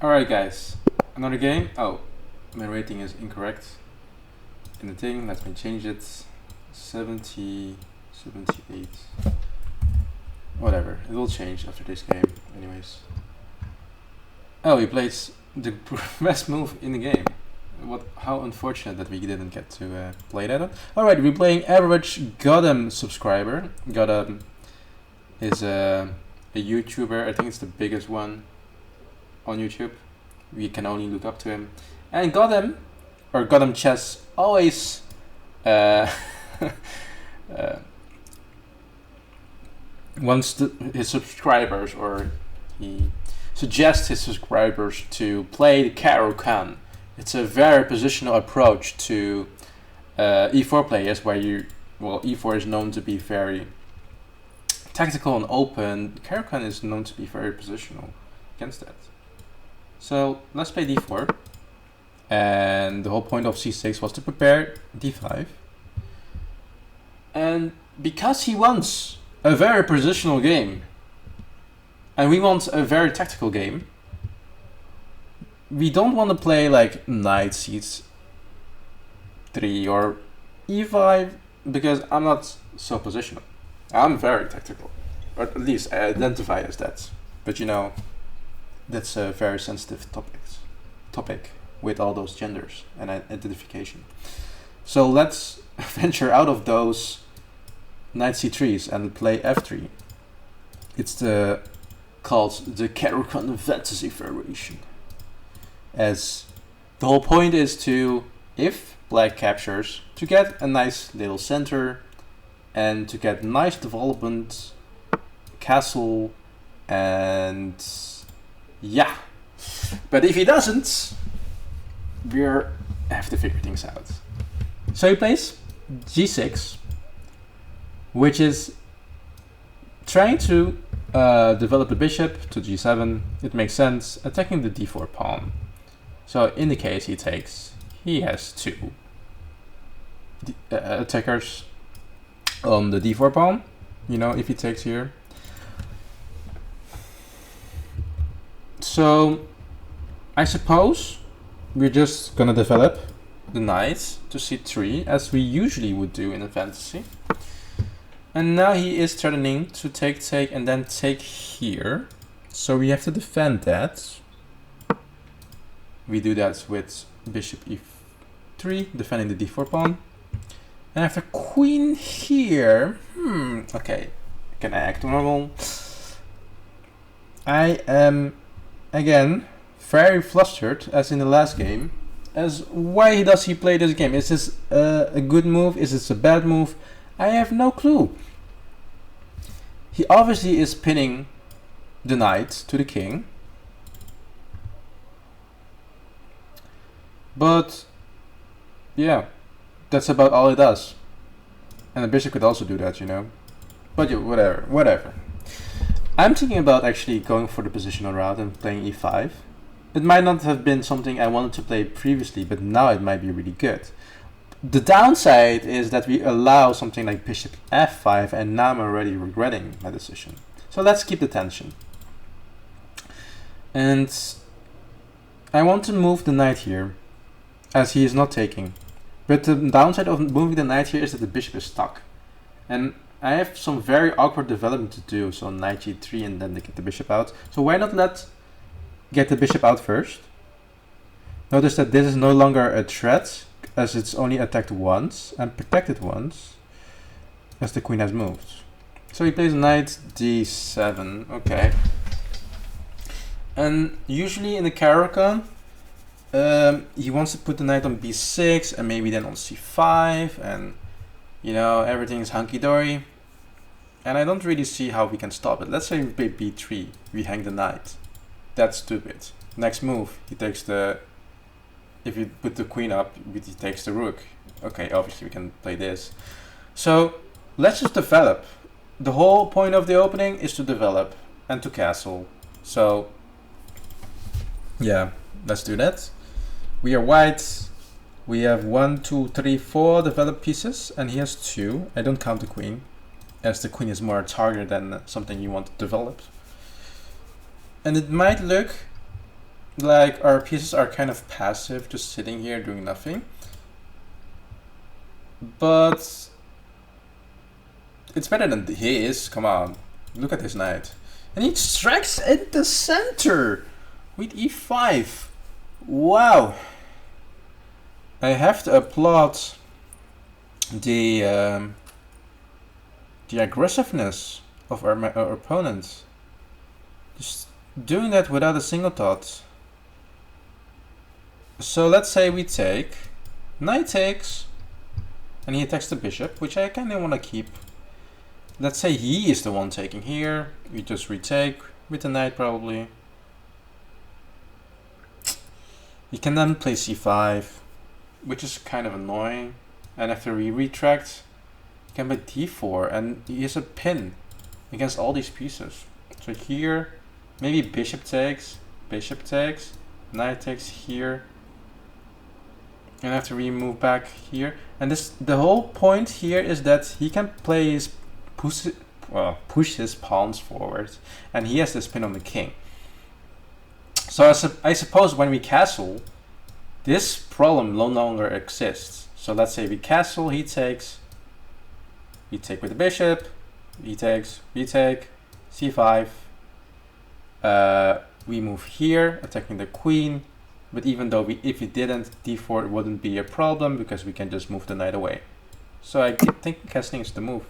Alright guys, another game. Oh, my rating is incorrect in the thing. Let me change it. 70, 78. Whatever, it will change after this game anyways. Oh, he plays the best move in the game. How unfortunate that we didn't get to play that. Alright, we're playing average Gotham subscriber. Gotham is a YouTuber. I think it's the biggest one on YouTube. We can only look up to him. And Gotham, or Gotham Chess, always wants his subscribers, or he suggests his subscribers to play the Caro-Kann. It's a very positional approach to e4 players, where e4 is known to be very tactical and open. Caro-Kann is known to be very positional against that. So let's play d4, and the whole point of c6 was to prepare d5. And because he wants a very positional game, and we want a very tactical game, we don't want to play like knight c3 or e5, because I'm not so positional. I'm very tactical, or at least I identify as that. But you know, that's a very sensitive topic with all those genders and identification. So let's venture out of those knight c3s and play f3. It's called the Caro-Kann Fantasy Variation. As the whole point is to, if black captures, to get a nice little center and to get nice development, castle, and yeah. But if he doesn't, we have to figure things out. So he plays g6, which is trying to develop the bishop to g7. It makes sense, attacking the d4 pawn. So in the case he takes, he has two attackers on the d4 pawn, you know, if he takes here. So I suppose we're just gonna develop the knight to c3, as we usually would do in a fantasy. And now he is threatening to take and then take here. So we have to defend that. We do that with bishop e3, defending the d4 pawn. And after queen here, okay, can I act normal? I am again very flustered, as in the last game, as why does he play this game? Is this a good move? Is this a bad move? I have no clue. He obviously is pinning the knight to the king, but yeah, that's about all he does. And the bishop could also do that, you know, but yeah, whatever. I'm thinking about actually going for the positional route and playing e5. It might not have been something I wanted to play previously, but now it might be really good. The downside is that we allow something like bishop f5, and now I'm already regretting my decision. So let's keep the tension. And I want to move the knight here, as he is not taking. But the downside of moving the knight here is that the bishop is stuck. And I have some very awkward development to do, so knight g3 and then get the bishop out. So why not get the bishop out first? Notice that this is no longer a threat, as it's only attacked once and protected once, as the queen has moved. So he plays knight d7, okay. And usually in the Caro-Kann, he wants to put the knight on b6 and maybe then on c5, and you know, everything's hunky-dory. And I don't really see how we can stop it. Let's say we play b3, we hang the knight. That's stupid. Next move, he takes if you put the queen up, he takes the rook. Okay, obviously we can play this. So let's just develop. The whole point of the opening is to develop and to castle. So yeah, let's do that. We are white. We have 1, 2, 3, 4 developed pieces, and he has 2. I don't count the queen, as the queen is more a target than something you want to develop. And it might look like our pieces are kind of passive, just sitting here doing nothing. But it's better than his. Come on, look at his knight, and he strikes at the center with e5. Wow. I have to applaud the aggressiveness of our opponent. Just doing that without a single thought. So let's say we take, knight takes, and he attacks the bishop, which I kind of want to keep. Let's say he is the one taking here. We just retake with the knight probably. He can then play c5, which is kind of annoying. And after we retract, he can play d4, and he has a pin against all these pieces. So here, maybe bishop takes, knight takes here. And after we move back here, and the whole point here is that he can play his push his pawns forward, and he has this pin on the king. So I suppose when we castle, this problem no longer exists. So let's say we castle, he takes, we take with the bishop, he takes, we take, c5. We move here, attacking the queen. But even though if we didn't, d4 wouldn't be a problem because we can just move the knight away. So I think castling is the move.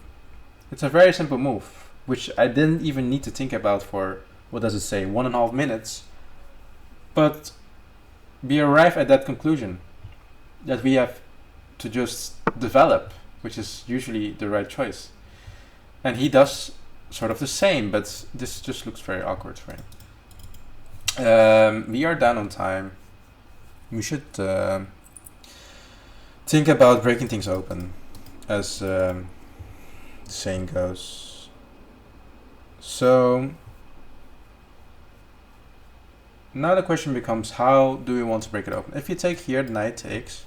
It's a very simple move, which I didn't even need to think about for, what does it say, 1.5 minutes. But we arrive at that conclusion that we have to just develop, which is usually the right choice. And he does sort of the same, but this just looks very awkward for him. We are down on time. We should think about breaking things open, as the saying goes. So now the question becomes, how do we want to break it open? If you take here, knight takes,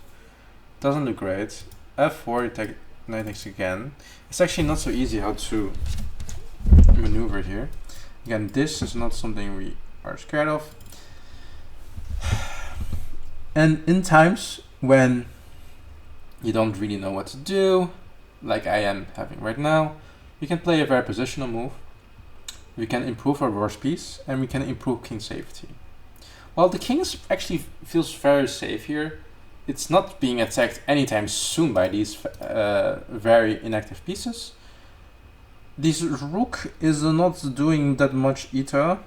doesn't look great. f4, you take knight takes again. It's actually not so easy how to maneuver here. Again, this is not something we are scared of. And in times when you don't really know what to do, like I am having right now, we can play a very positional move. We can improve our worst piece, and we can improve king safety. Well, the king actually feels very safe here. It's not being attacked anytime soon by these very inactive pieces. This rook is not doing that much either.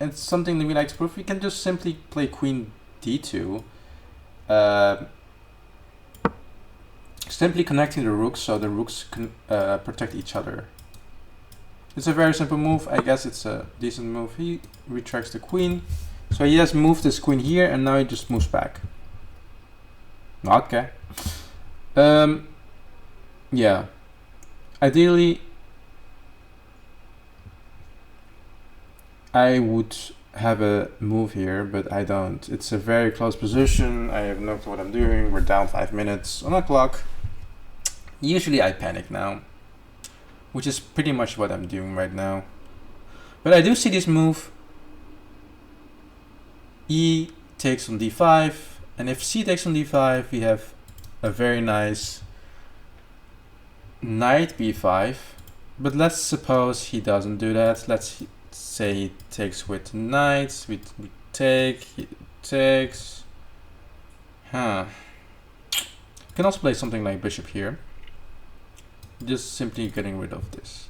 It's something that we like to prove. We can just simply play queen d2, simply connecting the rooks so the rooks can protect each other. It's a very simple move. I guess it's a decent move. He retracts the queen, so he has moved his queen here, and now he just moves back. Okay. Yeah. Ideally, I would have a move here, but I don't. It's a very close position. I have no clue what I'm doing. We're down 5 minutes on the clock. Usually I panic now, which is pretty much what I'm doing right now. But I do see this move. E takes on d5, and if c takes on d5, we have a very nice knight b5. But let's suppose he doesn't do that. Let's say he takes with knights. We take, he takes. You can also play something like bishop here. Just simply getting rid of this.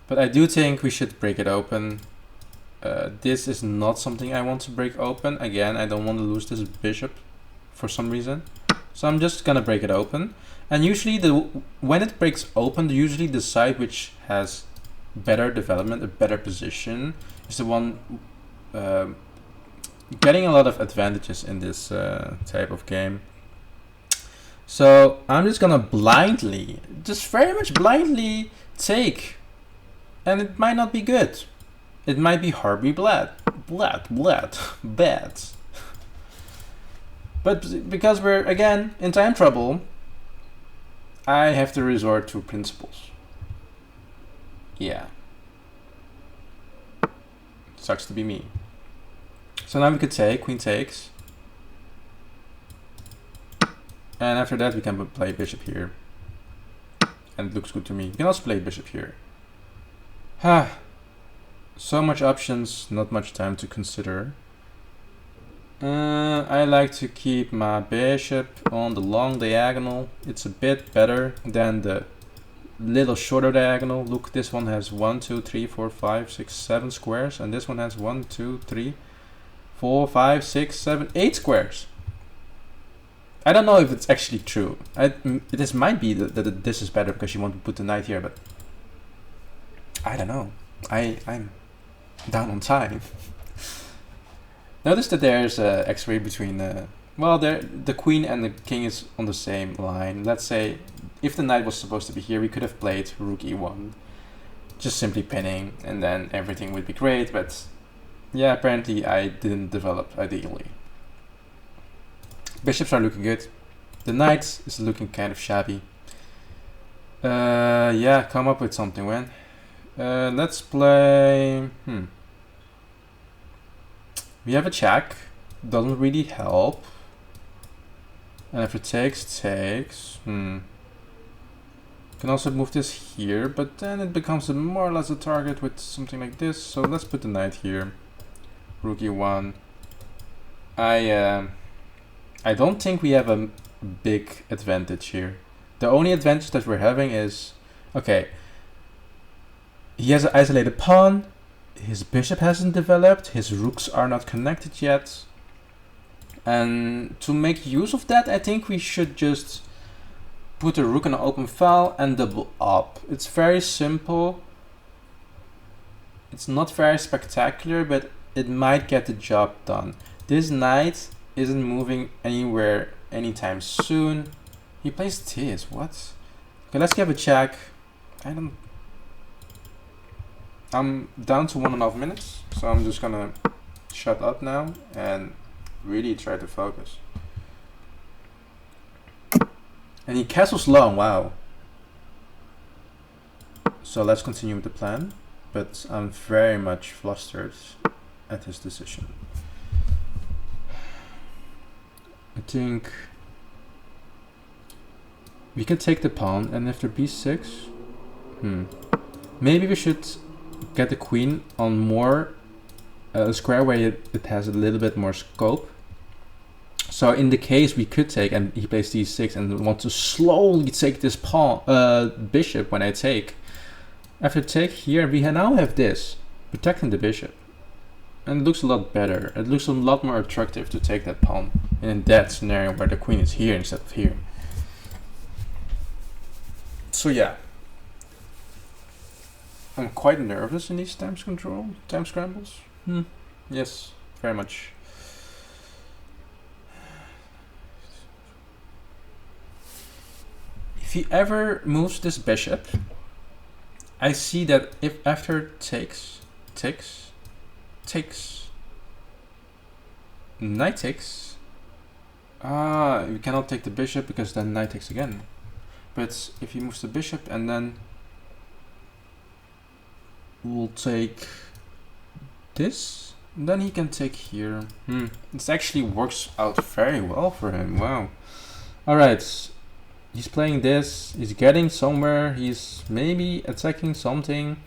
But I do think we should break it open. This is not something I want to break open. Again, I don't want to lose this bishop for some reason. So I'm just gonna break it open. And usually when it breaks open, usually the side which has better development, a better position, is the one getting a lot of advantages in this type of game. So I'm just gonna blindly, just very much blindly take, and it might not be good. It might be horribly bad. But because we're again in time trouble, I have to resort to principles. Yeah. Sucks to be me. So now we could take, queen takes. And after that we can play bishop here. And it looks good to me. You can also play bishop here. So much options, not much time to consider. I like to keep my bishop on the long diagonal. It's a bit better than the little shorter diagonal. Look, this one has 1, 2, 3, 4, 5, 6, 7 squares. And this one has 1, 2, 3, 4, 5, 6, 7, 8 squares. I don't know if it's actually true. This might be that this is better because you want to put the knight here, but I don't know. I'm down on time. Notice that there's a X-ray between the queen and the king is on the same line. Let's say if the knight was supposed to be here, we could have played rook e1, just simply pinning, and then everything would be great. But yeah, apparently I didn't develop ideally. Bishops are looking good. The knight is looking kind of shabby. Yeah, come up with something, man. Let's play. We have a check. Doesn't really help. And if it takes. Can also move this here, but then it becomes more or less a target with something like this. So let's put the knight here. Rook e1. I don't think we have a big advantage here. The only advantage that we're having is, okay, he has an isolated pawn, his bishop hasn't developed, his rooks are not connected yet. And to make use of that, I think we should just put a rook in an open file and double up. It's very simple. It's not very spectacular, but it might get the job done. This knight isn't moving anywhere anytime soon. He plays this, what? Okay, let's give a check. I'm down to 1.5 minutes, so I'm just gonna shut up now and really try to focus. And he castles long, wow. So let's continue with the plan, but I'm very much flustered at his decision. I think we can take the pawn, and after b6, maybe we should get the queen on more a square where it has a little bit more scope. So in the case we could take, and he plays d6 and want to slowly take this pawn bishop when I take. After take here, we now have this protecting the bishop. And it looks a lot better. It looks a lot more attractive to take that pawn in that scenario where the queen is here instead of here. So yeah, I'm quite nervous in these time scrambles. Yes, very much. If he ever moves this bishop, I see that if after takes, knight takes, we cannot take the bishop because then knight takes again. But if he moves the bishop and then we'll take this, then he can take here. This actually works out very well for him. Wow. Alright, he's playing this, he's getting somewhere, he's maybe attacking something.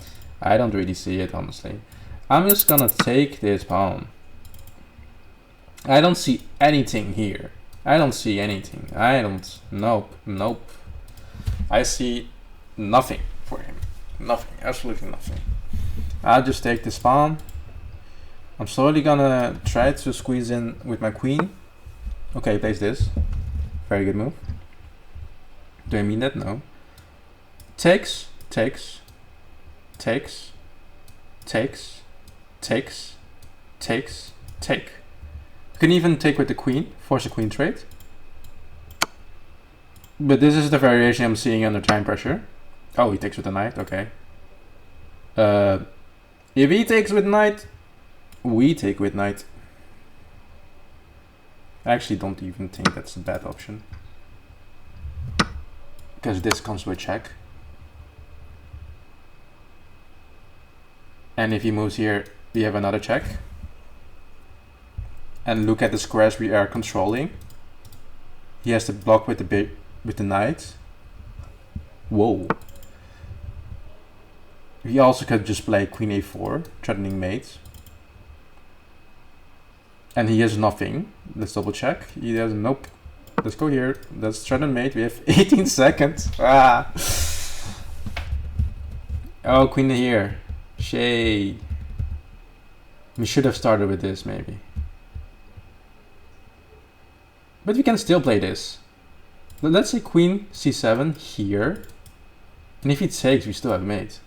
I don't really see it, honestly. I'm just gonna take this pawn. I don't see anything here. I don't see anything. Nope. I see nothing for him. Nothing, absolutely nothing. I'll just take this pawn. I'm slowly gonna try to squeeze in with my queen. Okay, he plays this. Very good move. Do I mean that? No. Takes. Take. You can even take with the queen, force a queen trade. But this is the variation I'm seeing under time pressure. Oh, he takes with the knight, okay. If he takes with knight, we take with knight. I actually don't even think that's a bad option. Because this comes with check. And if he moves here, we have another check. and look at the squares we are controlling. He has to block with the knight. Whoa. He also could just play queen a4, threatening mate. And he has nothing. Let's double check. He has nope. Let's go here. Let's threaten mate. We have 18 seconds. Ah. Oh, queen here. Shade. We should have started with this maybe. But we can still play this. Let's say queen c7 here. And if he takes, we still have mate.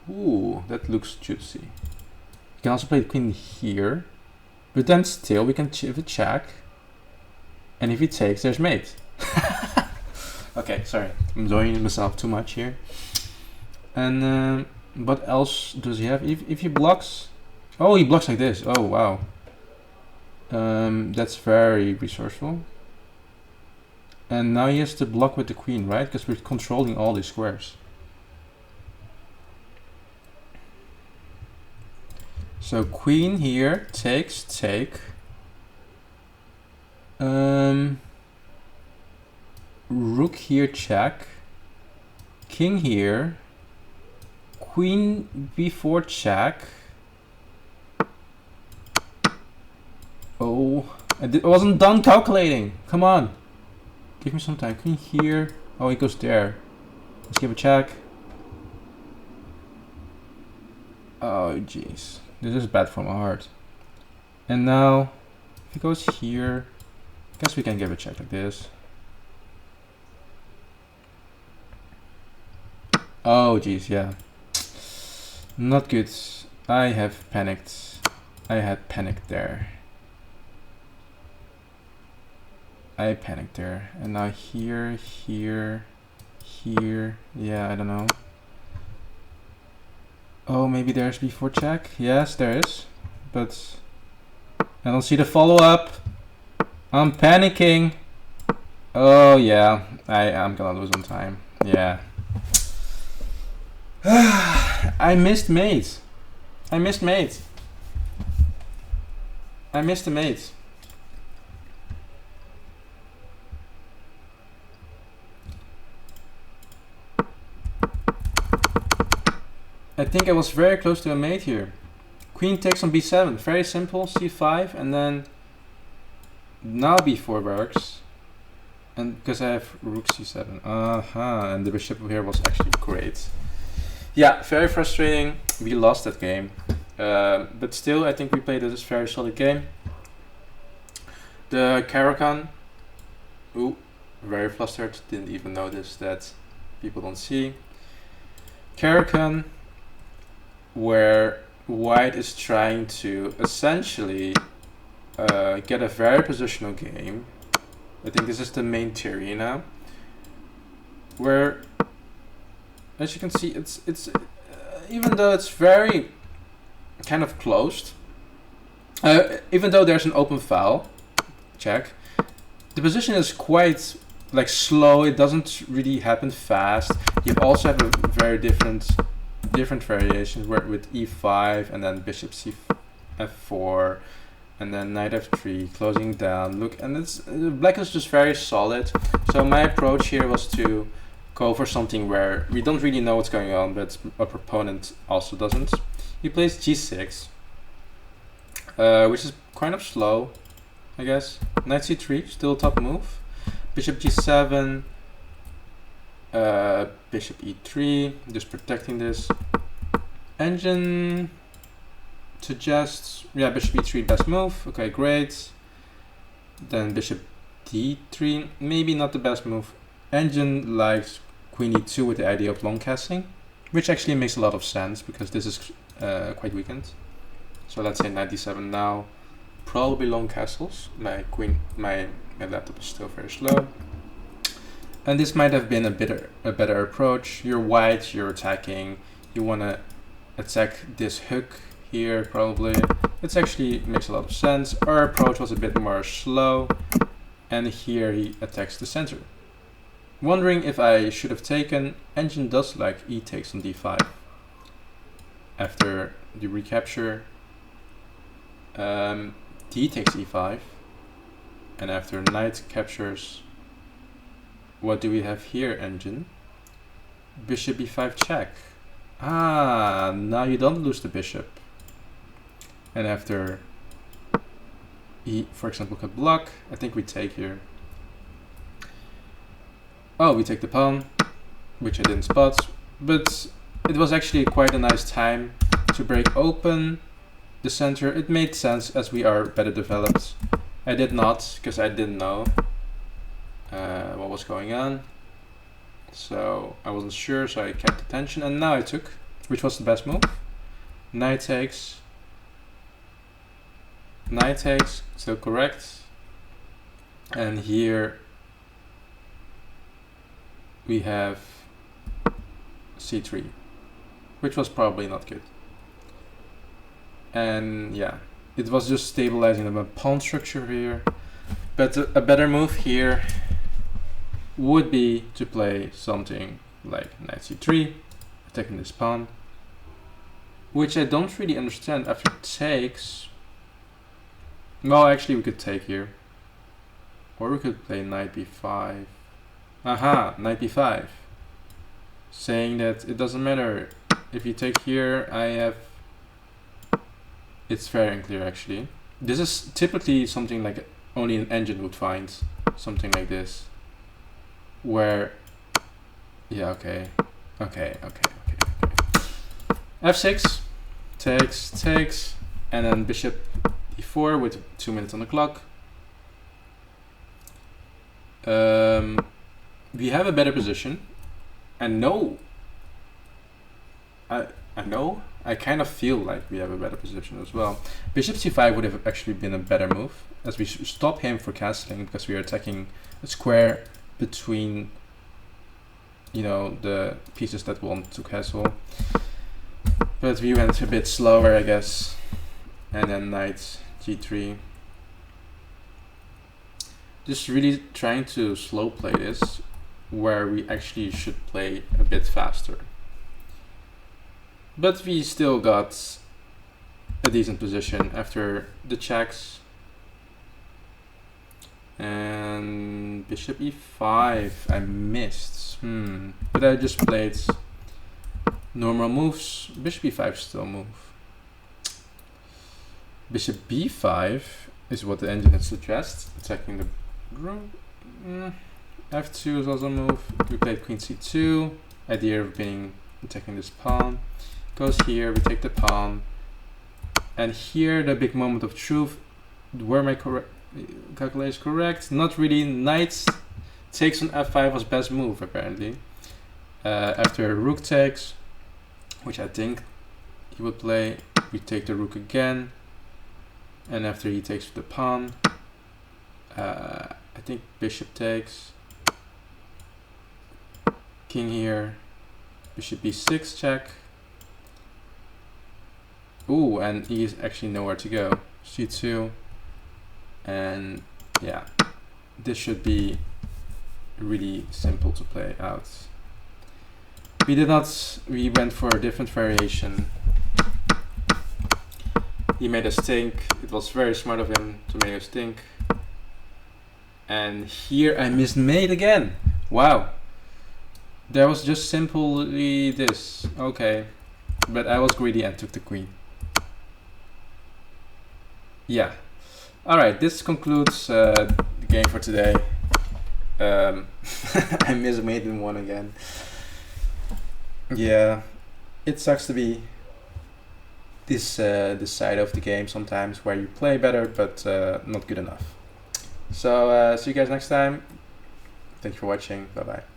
Ooh, that looks juicy. We can also play queen here. But then still we can check. And if he takes, there's mate. Okay, sorry. I'm enjoying myself too much here. And what else does he have? If he blocks... Oh, he blocks like this. Oh, wow. That's very resourceful. And now he has to block with the queen, right? Because we're controlling all these squares. So queen here, takes, take. Rook here, check. King here. Queen b4, check. Oh, I wasn't done calculating. Come on. Give me some time. Queen here. Oh, he goes there. Let's give a check. Oh, jeez. This is bad for my heart. And now, if he goes here, I guess we can give a check like this. Oh, jeez, yeah. Not good. I have panicked. I had panicked there. I panicked there. And now here, here, here. Yeah, I don't know. Oh, maybe there's before check. Yes, there is. But I don't see the follow-up. I'm panicking. Oh, yeah. I'm gonna lose on time. Yeah. I missed mate. I missed mate. I missed the mate. I think I was very close to a mate here. Queen takes on b7, very simple, c5, and then now b4 works. And because I have rook c7, and the bishop here was actually great. Yeah, very frustrating. We lost that game, but still, I think we played a very solid game. The Caro-Kann, ooh, very flustered. Didn't even notice that people don't see. Caro-Kann, where white is trying to essentially get a very positional game. I think this is the main theory now, where, as you can see, it's even though it's very kind of closed, even though there's an open file, check, the position is quite like slow. It doesn't really happen fast. You also have a very different variations with e5 and then bishop f4 and then knight f3 closing down. Look, and it's black is just very solid. So my approach here was to go for something where we don't really know what's going on, but our opponent also doesn't. He plays g6, which is kind of slow, I guess. Knight c3, still a top move. Bishop g7. Bishop e3, just protecting this. Engine suggests, yeah, bishop e3 best move. Okay, great. Then bishop d3, maybe not the best move. Engine likes queen e2 with the idea of long castling, which actually makes a lot of sense because this is quite weakened. So let's say knight d7 now. Probably long castles. My laptop is still very slow. And this might have been a better approach. You're white, you're attacking, you want to attack this hook here probably. It actually makes a lot of sense. Our approach was a bit more slow, and here he attacks the center. Wondering if I should have taken. Engine does like e takes on d5 after the recapture. d takes e5, and after knight captures, what do we have here, engine? Bishop e5 check. Ah, now you don't lose the bishop. And after e, for example, could block, I think we take here. Oh, we take the pawn, which I didn't spot, but it was actually quite a nice time to break open the center. It made sense as we are better developed. I did not, because I didn't know what was going on. So I wasn't sure, so I kept attention, and now I took, which was the best move. Knight takes, still correct. And here we have c3, which was probably not good. And yeah, it was just stabilizing the pawn structure here. But a better move here would be to play something like knight c3, attacking this pawn, which I don't really understand. After takes, well, actually we could take here, or we could play knight b5. Aha, knight b5, saying that it doesn't matter if you take here. I have, it's fair and clear actually. This is typically something like only an engine would find, something like this, where, yeah, okay. f6, takes, and then bishop d4 with 2 minutes on the clock. We have a better position, and I kind of feel like we have a better position as well. Bishop c5 would have actually been a better move, as we stop him for castling, because we are attacking a square between, you know, the pieces that want to castle. But we went a bit slower, I guess. And then knight g3. Just really trying to slow play this, where we actually should play a bit faster. But we still got a decent position after the checks. And bishop e5, I missed. But I just played normal moves. Bishop e5 still move. Bishop b5 is what the engine had suggests, attacking the rook. f2 is also a move. We played queen c2, idea of being attacking this pawn. Goes here, we take the pawn, and here the big moment of truth. Were my calculations correct? Not really. Knight takes on f5 was best move apparently. After rook takes, which I think he would play, we take the rook again, and after he takes the pawn, I think bishop takes, king here, bishop b6 check. Ooh, and he's actually nowhere to go. c2, and yeah, this should be really simple to play out. We did not, we went for a different variation. He made us think. It was very smart of him to make us think. And here I missed mate again. Wow. There was just simply this. Okay. But I was greedy and took the queen. Yeah. Alright, this concludes the game for today. I missed mate in one again. Yeah. It sucks to be this side of the game sometimes where you play better but not good enough. So see you guys next time. Thank you for watching. Bye bye.